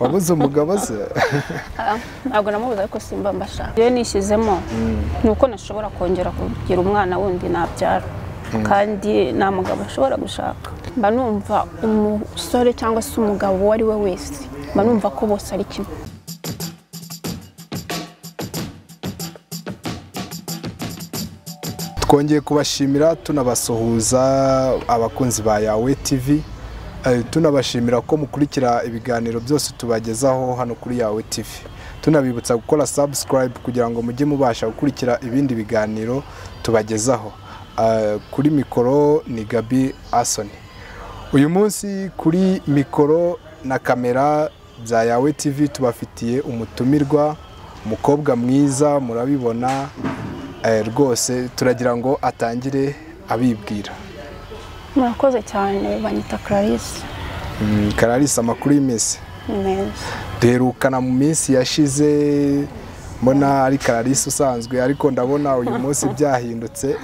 wabuze umugabo se? Ntabwo namubuze ariko simba mbashaka. Rero nishyizemo nuko nashobora kongera kugira umwana wundi nabyara kandi nta mugabo ashobora gushaka. Mba numva umusore cyangwa se umugabo uwo ari we wese, mba numva ko bose ari kimwe. Twongeye kubashimira tunabasuhuza abakunzi ba Yawe TV, tunabashimira ko mukurikira ibiganiro byose tubagezaho hano kuri Yawe TV. Tunabibutsa gukora subscribe kugira ngo mujye mubasha gukurikira ibindi biganiro tubagezaho. Kuri mikoro ni Gabi Asoni. Uyu munsi kuri mikoro na kamera bya Yawe TV tubafitiye umutumirwa, umukobwa mwiza murabibona. Rwose turagira ngo atangire abibwira. Murakoze cyane, banyita Ararize. Ararize, amakuru y'imisi? Neza. Duherukana mu minsi yashize, mbona ari Ararize usanzwe, ariko ndabona uyu munsi byahindutse.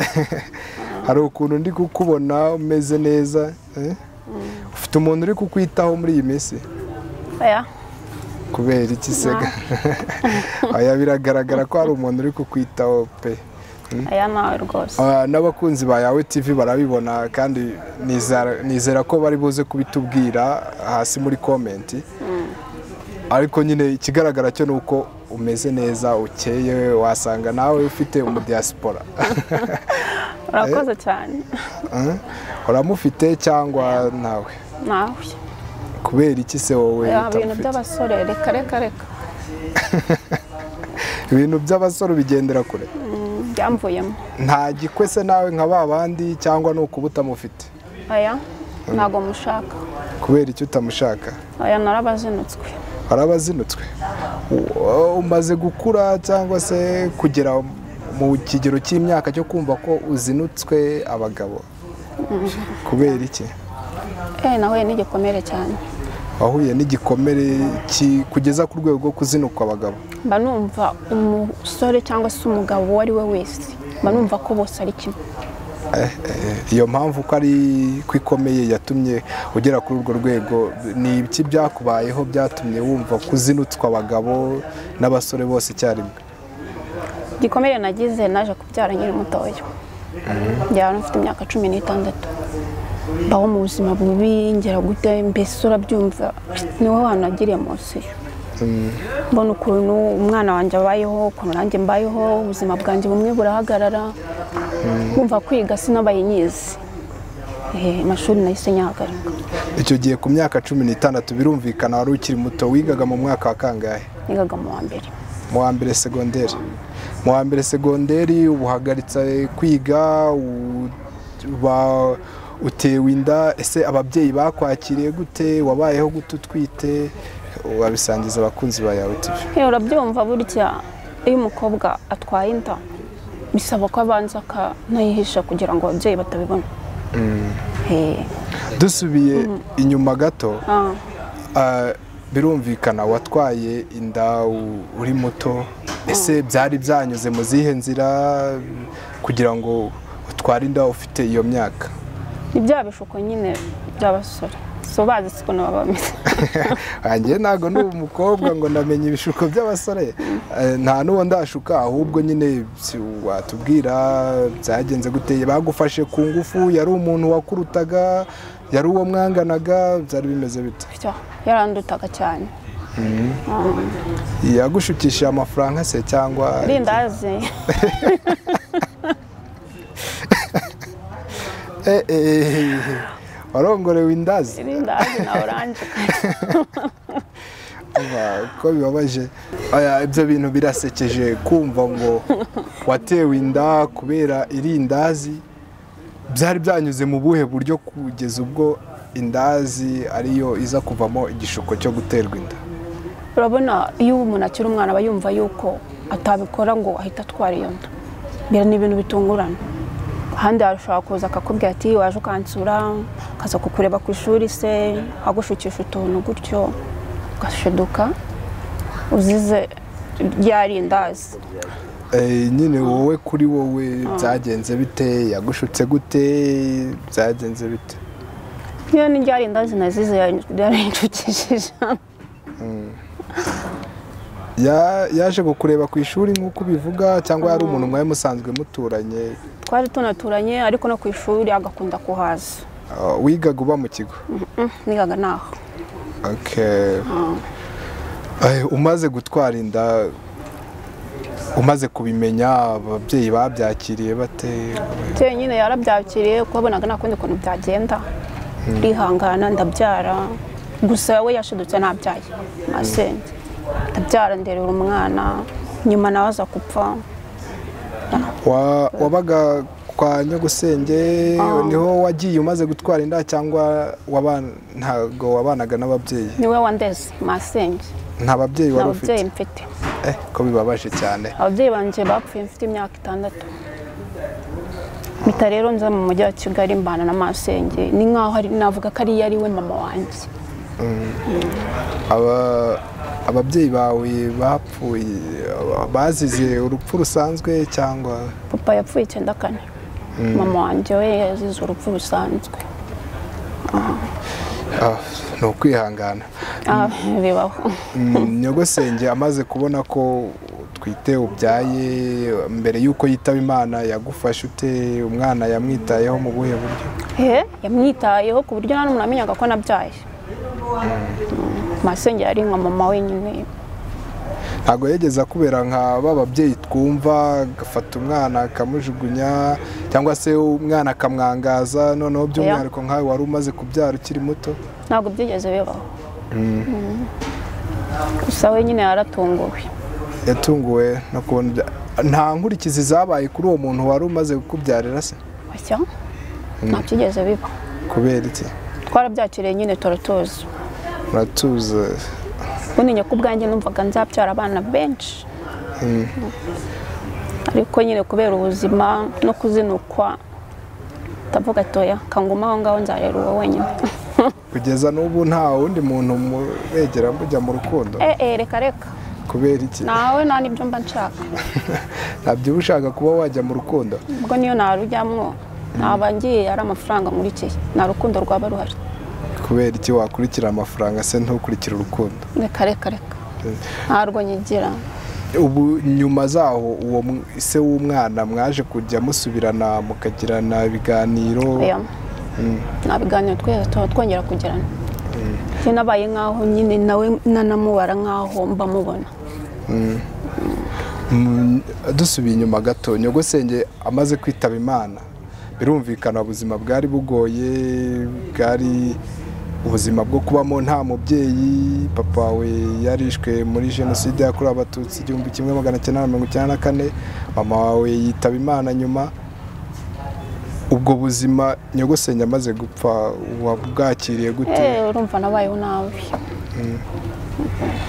Hari ukuntu ndi kukubona umeze neza. Ufite umuntu uri kukwitaho muri iyi minsi? Oya. Kubera iki sega? Aya biragaragara ko hari umuntu uri kukwitaho pe. Aya nawe rwose. N'abakunzi ba Yawe TV barabibona kandi nizera ko bari buze kubitubwira hasi muri comment. Ariko nyine ikigaragara cyo nuko umeze neza, ukeye, wasanga nawe ufite umudiaspora. Urakoze cyane. Uramufite cyangwa nawe? Nawe. Kubera iki se wowe utamufite? Ibintu by'abasore reka. Ibintu by'abasore bigendera kure. Byamvuyemo. Nta gikwe se nawe nka babandi cyangwa nuko ubutamufite? Aya ntago mushaka. Kubera iki utamushaka? Aya narabazinutswe. Arabazinutswe? Umaze gukura cyangwa se kugera mu kigero cy'imyaka cyo kumva ko uzinutswe abagabo? Kubera iki? Nahuye n'igikomere cyane. Wahuye n'igikomere kugeza ku rwego rwo kuzinukwa abagabo? Mba numva umusore cyangwa se umugabo uwo ari we wese, mba numva ko bose ari kimwe. Iyo mpamvu ko ari kwikomeye yatumye ugera kuri urwo rwego, ni iki byakubayeho byatumye wumva kuzinutswa abagabo n'abasore bose icyarimwe? Igikomere nagize, naje kubyara nkiri mutoya. Njyana mfite imyaka 16. Baho mu buzima bubi, ngera gute, mbese urabyumva niwe wanagiriye munsi. Mbona ukuntu umwana wanjye abayeho, ukuntu nanjye mbayeho, ubuzima bwanjye bumwe burahagarara. Kumva kwiga sinabaye nyizi. Amashuri nahise nyahagarika. Icyo gihe ku myaka 16 birumvikana wari ukiri muto, wigaga mu mwaka wa kangahe? Nigaga mu wa mbere. Mu wa mbere segonderi. Mu wa mbere segonderi ubuhagaritse kwiga, utewe inda. Ese ababyeyi bakwakiriye gute? Wabayeho gute utwite? Wabisangiza abakunzi ba Yawe TV. Urabyumva burya iyo umukobwa atwaye inda bisaba ko abanza akanayihisha kugira ngo ababyeyi batabibona. Dusubiye inyuma gato, birumvikana watwaye inda uri muto. Ese byari byanyuze mu zihe nzira kugira ngo utware inda ufite iyo myaka? Ibya bishuko nyine by'abasore. So bazi siko nabameze. Angiye nago ndi umukobwa ngo ndamenye ibishuko by'abasore. Nta nuwo ndashuka, ahubwo nyine watubwira byagenze guteye, bagufashe ku ngufu, yari umuntu wakurutaga, yari uwo mwanganaga, byari bimeze bite? Yarandutaga cyane. Yagushukishije amafaranga se cyangwa irindazi? Warongorewe indazi? Irindazi na oranje. Ko bibabaje. Ibyo bintu birasekeje kumva ngo watewe inda kubera irindazi. Byari byanyuze mu buhe buryo kugeza ubwo indazi ariyo iza kuvamo igishuko cyo guterwa inda? Urabona iyo umuntu akiri umwana aba yumva yuko atabikora ngo ahita atwara iyo nda. Bira ni ibintu bitungurana. Handi arashaka kuza akakubwira ati waje ukansura, kaza kukureba ku ishuri se, agushukisha utuntu gutyo, ugashiduka uzize ryari indazi. Nyine wowe kuri wowe byagenze bite? Yagushutse gute? Byagenze bite? Niyo ni ryari indazi nazize yarinshukishije. yaje kukureba ku ishuri nk'uko ubivuga cyangwa yari umuntu mwari musanzwe muturanye? Twari tunaturanye ariko no ku ishuri agakunda kuhaza. Wigaga uba mu kigo? Nigaga naho. Okay. Umaze gutwara inda, umaze kubimenya, ababyeyi babyakiriye bate? Nyine yarabyakiriye kuko abonaga nta kundi kuntu byagenda. Rihangana ndabyara, gusa we yashidutse nabyaye masenge. Ndabyara nderera umwana, nyuma nawe aza gupfa. Wabaga kwa nyogosenge niho wagiye umaze gutwara inda cyangwa ntago wabanaga n'ababyeyi? Niwe wandeze masenge. Nta babyeyi wari ufite? Nta babyeyi mfite. Ko bibabaje cyane. Ababyeyi banje bapfuye mfite imyaka 6. Mpita rero nza mu mujyi wa Kigali mbana na masenge, ni nkaho navuga ko ari we mama wanjye. Ababyeyi bawe bapfuye bazize urupfu rusanzwe cyangwa? Papa yapfuye 94. Mama wanjye we yazize urupfu rusanzwe. Ni ukwihangana. Bibaho. Nyogosenge amaze kubona ko twite ubyaye, mbere y'uko yitaba Imana yagufashe ute? Umwana yamwitayeho mu buhe buryo? Yamwitayeho ku buryo nta n'umuntu amenyaga ko nabyaye. Masenge yari nka mama wenyine. Ntago yegeza kubera nka bababyeyi twumva gafata umwana akamujugunya cyangwa se umwana akamwangaza, noneho by'umwihariko nkawe wari umaze kubyara ukiri muto? Ntabwo byigeze bibaho. Gusa we nyine yaratunguwe. Yatunguwe no kubona nta nkurikizi zabaye kuri uwo muntu wari umaze kukubyarira se? Nta byigeze biba. Kubera iki? Twarabyakiriye nyine turatuza. Uratuza? Bunenya ku bwanjye numvaga nzabyara abana benshi. Ariko nyine kubera ubuzima no kuzinukwa ndavuga toya kanguma aho ngaho nzarera uwo wenyine. Kugeza n'ubu nta wundi muntu mubegera mujya mu rukundo? Reka. Kubera iki? Nawe nta n'ibyo mba nshaka. Ntabyo ushaka kuba wajya mu rukundo? Ubwo niyo narujyamwo naba ngiye ari amafaranga muri iki, nta rukundo rwaba ruhari. Kubera iki wakurikira amafaranga se ntukurikira urukundo? Reka. Ntarwo nyigira. Ubu nyuma zaho uwo se w'umwana mwaje kujya musubirana mukagirana ibiganiro? Nta biganiro twongera kugirana. Nabaye nkaho nyine nawe nanamubara nkaho mba mubona. Dusubiye inyuma gato, nyogosenge amaze kwitaba Imana, birumvikana ubuzima bwari bugoye, bwari ubuzima bwo kubamo nta mubyeyi. Papa we yarishwe muri jenoside yakorewe Abatutsi 1994. Mama wawe yitaba Imana nyuma. Ubwo buzima nyogosenge amaze gupfa wabwakiriye gute? Urumva nabayeho nabi.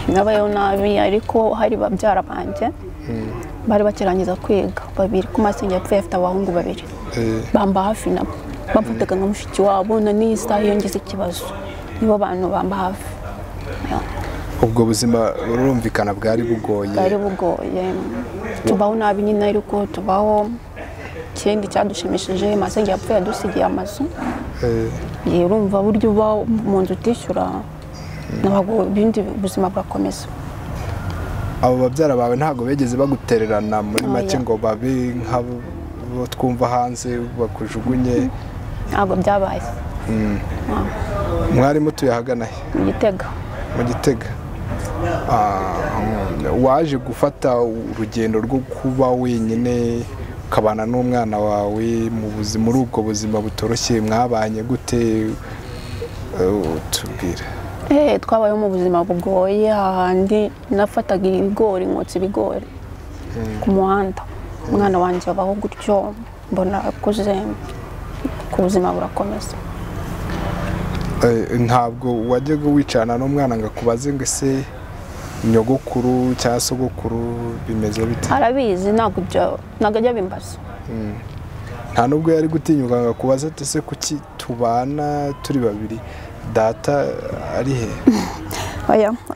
Nabayeho nabi ariko hari babyara banje bari bakirangiza kwiga babiri, ku masenge yapfuye afite abahungu babiri. Bamba hafi nabo bamfataga nka mushiki wabo, na n'isaha iyo ngize ikibazo nibo bantu bamba hafi. Ubwo buzima urumvikana bwari bugoye? Bwari bugoye, tubaho nabi nyine ariko tubaho. Ikindi cyadushimishije masenge yapfuye adusigiye amazu. Urumva buryo uba mu nzu utishyura ntabwo ibindi buzima bwakomeza. Abo babyara bawe ntabwo begeze bagutererana muri make ngo babe nk'abo twumva hanze bakujugunye? Ntabwo byabaye. Mwari mutuye ahagana he? Mu Gitega. Mu Gitega. Waje gufata urugendo rwo kuba wenyine ukabana n'umwana wawe muri ubwo buzima butoroshye, mwabanye gute? Tubwira. Twabayeho mu buzima bugoye, hahandi nafataga ibigori, nkotsa ibigori ku muhanda. Umwana wanjye abaho gutyo, mbona akuze, ku buzima burakomeza. Ntabwo wajyaga wicarana n'umwana ngo akubaze ngo ese nyogokuru cyangwa sogokuru bimeze bite? Arabizi, ntabwo ajya bimbaza. Nta nubwo yari gutinyuka ngo akubaze ati se kuki tubana turi babiri, data ari he?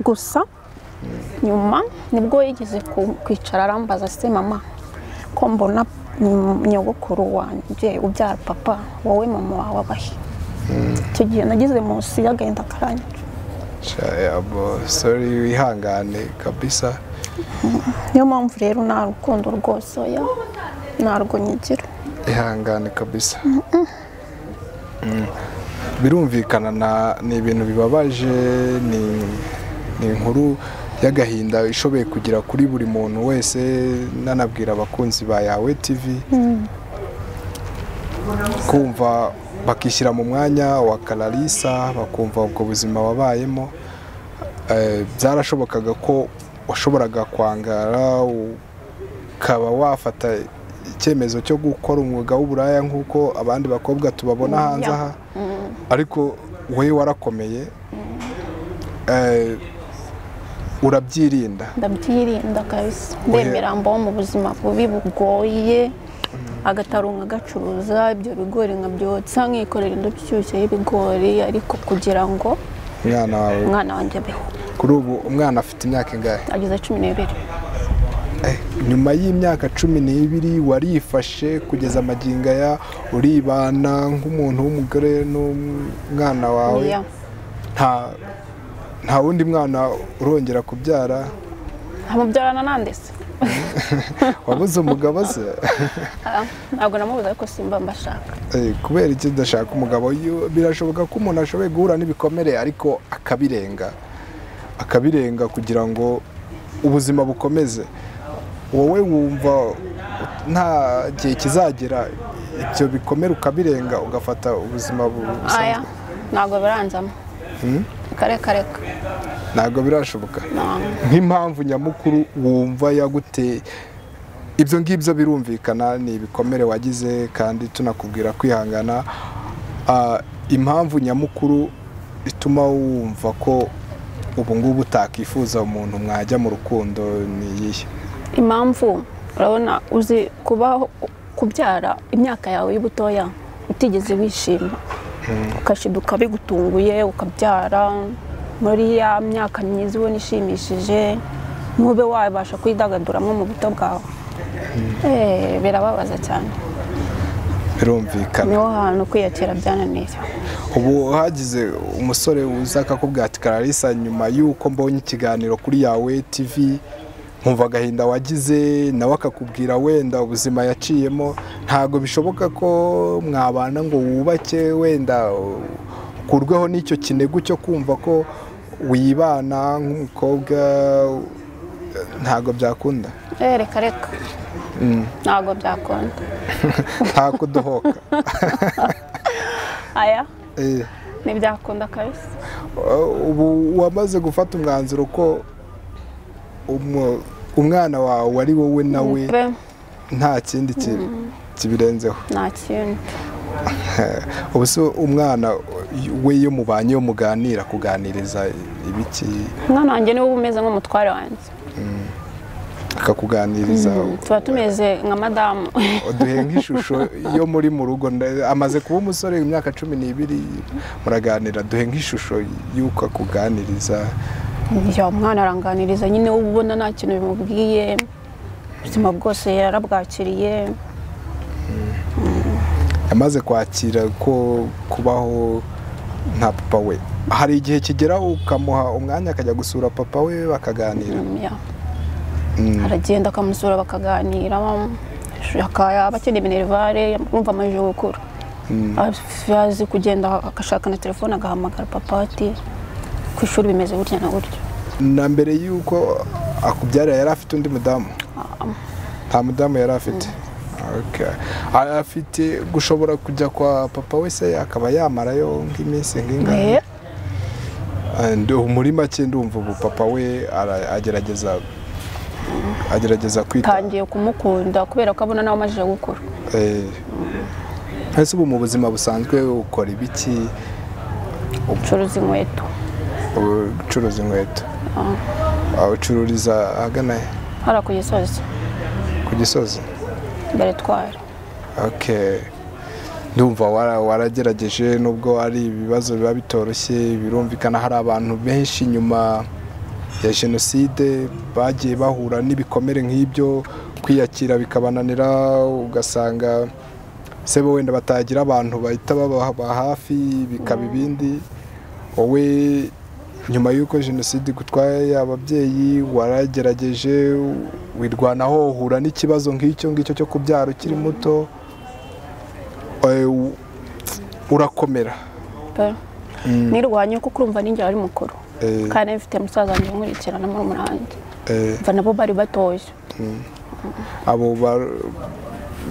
Gusa nyuma nibwo yigeze kwicara arambaza se mama ko mbona nyogokuru wanjye ubyara papa, wowe mama wawe abahe? Icyo gihe nagize munsi y'agahinda karanyica. sorry wihangane kabisa. niyo mpamvu rero nta rukundo rwose oya ntarwo nyigira. Ihangane kabisa. Birumvikana ni ibintu bibabaje, ni inkuru y'agahinda ishoboye kugira kuri buri muntu wese. Nanabwira abakunzi ba Yawe TV kumva bakishyira mu mwanya wa Ararize, bakumva ubwo buzima wabayemo. Byarashobokaga ko washoboraga kwangara ukaba wafata icyemezo cyo gukora umwuga w'uburaya nk'uko abandi bakobwa tubabona hanze aha, ariko wowe warakomeye, urabyirinda. Ndabyirinda kabisa, ndemera mbaho mu buzima bubi bugoye, agatarunga gacuruza ibyo bigori nkabyotsa nkikorera indobo ishyushye y'ibigori, ariko kugira ngo umwana wanjye abeho. Kuri ubu umwana afite imyaka ingahe? Ageze 12. Nyuma y'imyaka 12 warifashe kugeza amagingo aya, uribana nk'umuntu w'umugore n'umwana wawe. Nta wundi mwana urongera kubyara? Ntamubyarana Nanze se. Wabuze umugabo se? Ntabwo namubuze, ariko simba mbashaka. Kubera iki udashaka umugabo? Birashoboka ko umuntu ashoboye guhura n'ibikomere ariko akabirenga kugira ngo ubuzima bukomeze. Wowe wumva nta gihe kizagera ibyo bikomere ukabirenga ugafata ubuzima busanzwe? Ntabwo biranzamo. Kareka ntabwo birashoboka. Nk'impamvu nyamukuru wumva yaguteye ibyo ngibyo birumvikana, ni ibikomere wagize kandi tunakubwira kwihangana. Impamvu nyamukuru ituma wumva ko ubu ngubu utakifuza umuntu mwajya mu rukundo ni iyihe? Impamvu urabona uzi kubyara imyaka yawe y'ubutoya utigeze wishima, ukashiduka bigutunguye ukabyara muri ya myaka myiza ubona ishimishije, ntube wabasha kwidagaduramo mu buto bwawe. Birababaza cyane. Birumvikana. Niho hantu kwiyakira byananiye. Ubu hagize umusore uza akakubwira ati Ararize, nyuma y'uko mbonye ikiganiro kuri Yawe TV nkumva agahinda wagize, nawe akakubwira wenda ubuzima yaciyemo, ntabwo bishoboka ko mwabana ngo wubake wenda ukurweho n'icyo kinego cyo kumva ko wibana nk'umukobwa? Ntabwo byakunda? Reka ntabwo byakunda. Nta kudohoka? Aya ntibyakunda kabisa. Ubu wamaze gufata umwanzuro ko umwana wawe ari wowe nawe, nta kindi kibirenzeho? Nta kindi. Ubu se umwana we iyo mubanye muganira kuganiriza ibiki? Umwana wanjye niwe umeze nk'umutware wanjye. Akakuganiriza? Tuba tumeze nka madamu. Uduhe nk'ishusho yo muri mu rugo, amaze kuba umusore imyaka 12 muraganira, duhe nk'ishusho y'uko akuganiriza. Umwana aranganiriza nyine, ubona nta kintu bimubwiye, ubuzima bwose yarabwakiriye. Yamaze kwakira ko kubaho nta papa we. Hari igihe kigera ukamuha umwanya akajya gusura papa we bakaganira? Aragenda akamusura bakaganira, akaba akeneye minerivare, urumva amajije gukura. Azi kugenda agashaka na telefone agahamagara papa ati ku ishuri bimeze gutya na gutya. Na mbere y'uko akubyarira yari afite undi mudamu? Nta mudamu yari afite? Afite gushobora kujya kwa papa we se akaba yamarayo nk'iminsi nk'ingana? Muri make ndumva ubu papa we agerageza kwita. Tangiye kumukunda kubera ko abona nawe amajije gukura. Ese ubu mu buzima busanzwe ukora ibiki? Ucuruza inkweto. Ucuruza inkweto? Ucururiza ahagana he? Hara ku Gisozi. Ku Gisozi? Beretwara. Ndumva waragerageje, nubwo ari ibibazo biba bitoroshye. Birumvikana hari abantu benshi nyuma ya jenoside bagiye bahura n'ibikomere nk'ibyo, kwiyakira bikabananira, ugasanga sebo wenda batagira abantu bahita baba hafi, bikaba ibindi. Wowe nyuma y'uko jenoside gutwaye ababyeyi waragerageje wirwanaho uhura n'ikibazo nk'icyo ngicyo cyo kubyara ukiri muto urakomera nirwanye kuko urumva ninjye ari mukuru kandi mfite musaza wanjye nkurikirana muri umuhanda mva nabo bari batoye abo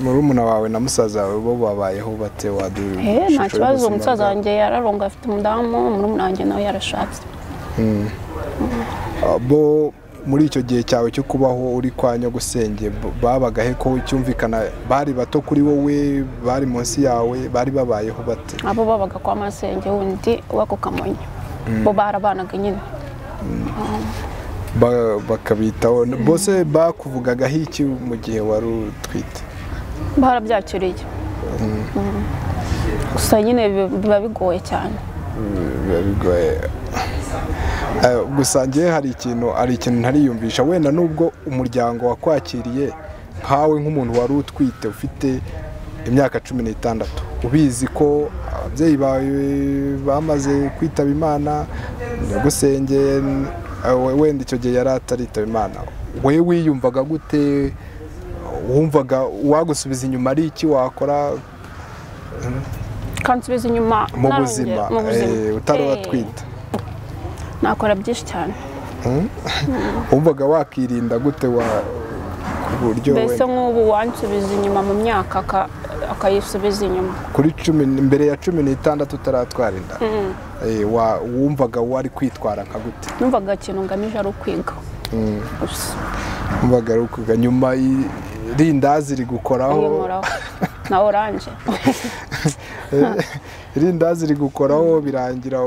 murumuna wawe na musaza wawe bo babayeho bate nta kibazo umusaza wanjye yararonga afite umudamu murumuna wanjye nawe yarashatse bo muri icyo gihe cyawe cyo kubaho uri kwa nyogosenge babaga he ko cyumvikana bari bato kuri wowe bari munsi yawe bari babayeho bate abo babaga kwa masenge wundi wako Kamonyi bo barabanaga nyine bakabitaho bose bakuvugagaho iki mu gihe wari utwite barabyakiriye gusa nyine biba bigoye cyane biba bigoye gusa njye hari ikintu ntariyumvisha wenda nubwo umuryango wakwakiriye nkawe nk'umuntu wari utwite ufite imyaka 16 ubizi ko ababyeyi bawe bamaze kwitaba Imana nyogosenge wenda icyo gihe yari ataritaba Imana we wiyumvaga gute wumvaga wagusubiza inyuma ari iki wakora kansubiza inyuma mu buzima utari watwite nakora byinshi cyane wumvaga wakirinda gute ku buryo mbese nk'ubu wansubiza inyuma mu myaka akayisubiza inyuma kuri 10 mbere ya 16 utaratwara inda wumvaga wari kwitwara nka gute numvaga ikintu ngamije ari ukwiga wumvaga ari ukwiga nyuma irindazi rigukoraho na oranje irindazi rigukoraho birangira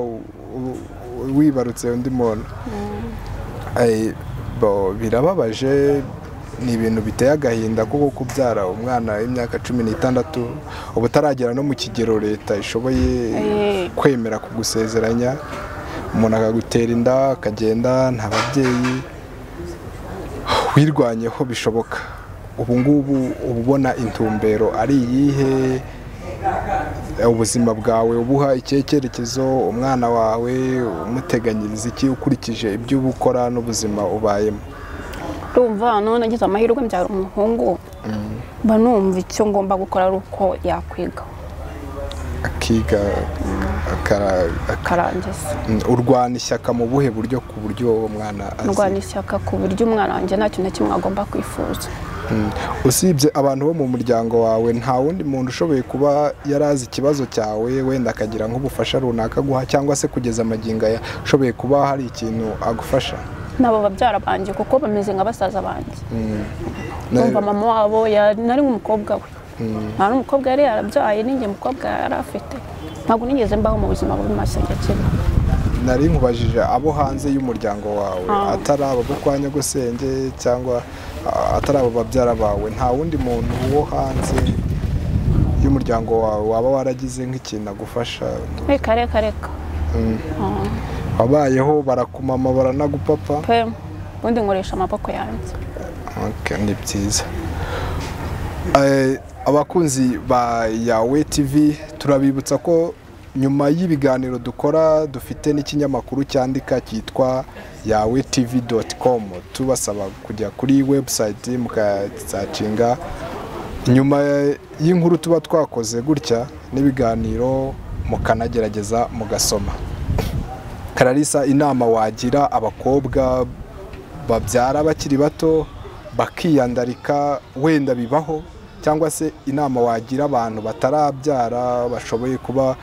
wibarutse undi muntu birababaje ni ibintu biteye agahinda kuko kubyara umwana w'imyaka 16 ubu utaragera no mu kigero leta ishoboye kwemera kugusezeranya umuntu akagutera inda akagenda nta babyeyi wirwanyeho bishoboka ubu ngubu ubona intumbero ari iyihe ubuzima bwawe ubuha icyerekezo umwana wawe umuteganyiriza iki ukurikije ibyo uba ukora n'ubuzima ubayemo urumva none nagize amahirwe mbyara umuhungu mba numva icyo ngomba gukora ari uko yakwiga akiga akarangiza urwana ishyaka mu buhe buryo ku buryo uwo mwana azi urwana ishyaka ku buryo umwana wanjye nta kintu na kimwe agomba kwifuza usibye abantu bo mu muryango wawe nta wundi muntu ushoboye kuba yarazi ikibazo cyawe wenda akagira nk'ubufasha runaka guha cyangwa se kugeza amagingo aya ushoboye kuba hari ikintu agufasha nabo babyara banjye kuko bameze nka basaza banjye numva mama wabo nari nk'umukobwa we nta n'umukobwa yari yarabyaye n'inge mukobwa yari afite ntabwo nigeze mbaho mu buzima bubi masengekera nari nkubajije abo hanze y'umuryango wawe atari abo kwa nyogosenge cyangwa atari abo babyara bawe nta wundi muntu wo hanze y'umuryango wawe waba waragize nk'ikintu agufasha reka wabayeho barakumama baranagupapa ubundi nkoresha amaboko yanjye ni byiza abakunzi ba Yawe TV turabibutsa ko nyuma y'ibiganiro dukora dufite n'ikinyamakuru cyandika cyitwa yawetv.com tubasaba kujya kuri website mukazacinga nyuma y'inkuru tuba twakoze gutya n'ibiganiro mukanagerageza mugasoma Kararisa inama wagira abakobwa babyara bakiri bato bakiyandarika wenda bibaho cyangwa se inama wagira abantu batarabyara bashoboye kuba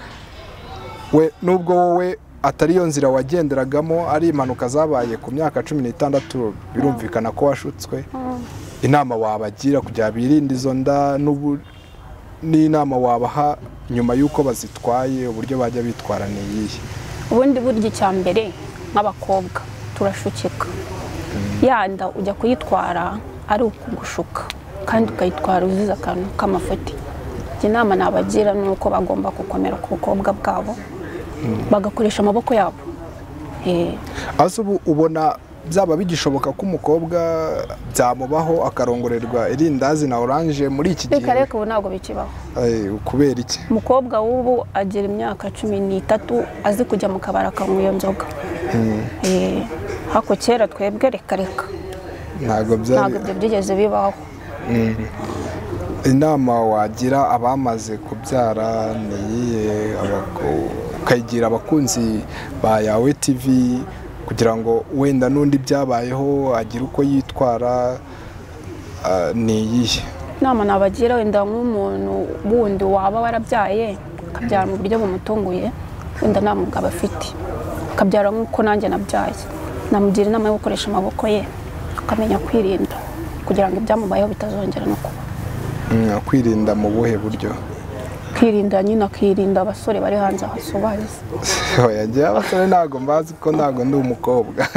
we nubwo wowe atari yo nzira wagenderagamo ari impanuka zabaye ku myaka 16 birumvikana ko washutswe inama wabagira kugira birinde izo nda n'inama wabaha nyuma y'uko bazitwaye uburyo bajya bitwara niyihe ubundi buryo cyambere nk'abakobwa turashukika yanda ujya kuyitwara ari ukugushuka kandi ukayitwara uziza akantu k'amafuti inama nabagira nuko bagomba gukomera ku bukobwa bwabo bagakoresha amaboko yabo ubu ubona byaba bigishoboka ko umukobwa byamubaho akarongorerwa irindazi na oranje muri iki gihe reka ubu ntabwo bikibaho kubera iki umukobwa w'ubu agira imyaka 13 azi kujya mu kabara akanywa iyo nzoga hako kera twebwe reka ntabwo ibyo byigeze bibaho. inama wagira abamaze kubyara ni iyihe ukayigira abakunzi ba Yawe TV kugira ngo wenda n'undi byabayeho agira uko yitwara, ni iyihe inama nabagira wenda nk'umuntu wundi waba warabyaye akabyara mu buryo bumutunguye, wenda nta mugabo afite akabyara nk'uko nanjye nabyaye, namugira inama yo gukoresha amaboko ye akamenya kwirinda kugira ngo ibyamubayeho bitazongera no kuba. Kwirinda mu buhe buryo? Kwirinda nyine akirinda abasore bari hanze hasubahize. Yagiye abasore ntago mbazi ko ntago ndi umukobwa.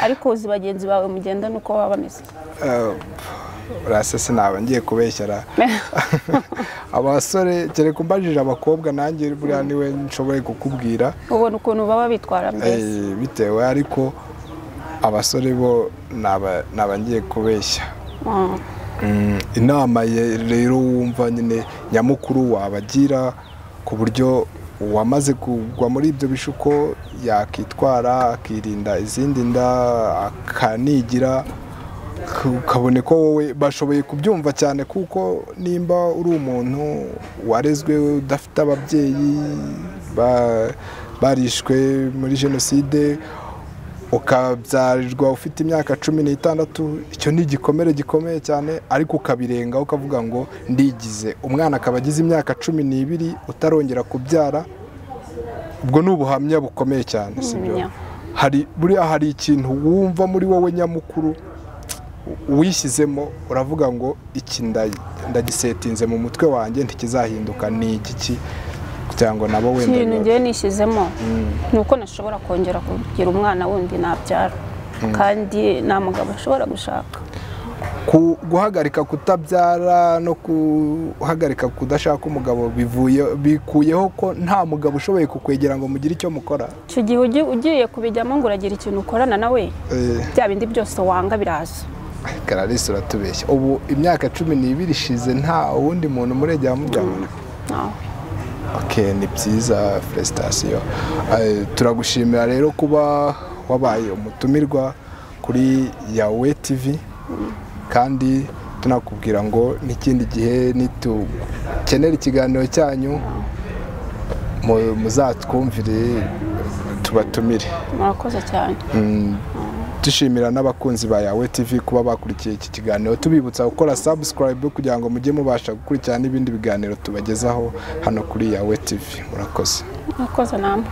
Ariko uzi bagenzi bawe mugenda nuko baba bameze. Urasese naba ngiye kubeshyara. Abasore kereka umbajije abakobwa nanjye buriya niwe nshoboye kukubwira. Ubona ukuntu baba bitwara mbese. Bitewe ariko abasore bo naba ngiye kubeshya. Inama rero wumva nyine nyamukuru wabagira ku buryo wamaze kugwa muri ibyo bishuko yakitwara akirinda izindi nda akanigira, ukabone ko wowe bashoboye kubyumva cyane, kuko nimba uri umuntu warezwe udafite ababyeyi barishwe muri jenoside ukabyarirwa ufite imyaka 16, icyo ni igikomere gikomeye cyane, ariko ukabirenga ukavuga ngo ndigize, umwana akaba agize imyaka 12 utarongera kubyara, ubwo ni ubuhamya bukomeye cyane, sibyo? Hari ikintu wumva muri wowe nyamukuru wishyizemo uravuga ngo iki ndagisetinze mu mutwe wanjye ntikizahinduka, ni igiki kugira ngo nabo wenda ikintu ngiye nishyizemo nuko nashobora kongera kugira umwana wundi nabyara, kandi nta mugabo ashobora gushaka. Guhagarika kutabyara no guhagarika kudashaka umugabo bikuyeho ko nta mugabo ushoboye kukwegera ngo mugire icyo mukora. Icyo gihe ugiye kubijyamo ngo uragira ikintu ukorana nawe, bya bindi byose wanga biraza. Ararize uratubeshya, ubu imyaka 12 ishize nta wundi muntu muregera mubyamana? Ni byiza, felicitation. Turagushimira rero kuba wabaye umutumirwa kuri Yawe TV, kandi tunakubwira ngo n'ikindi gihe nitukenera ikiganiro cyanyu muzatwumvire tubatumire. Murakoze cyane. Dushimira n'abakunzi ba Yawe TV kuba bakurikiye iki kiganiro, tubibutsa gukora subscribe kugira ngo mujye mubasha gukurikirana n'ibindi biganiro tubagezaho hano kuri Yawe TV. Murakoze. Murakoze namwe.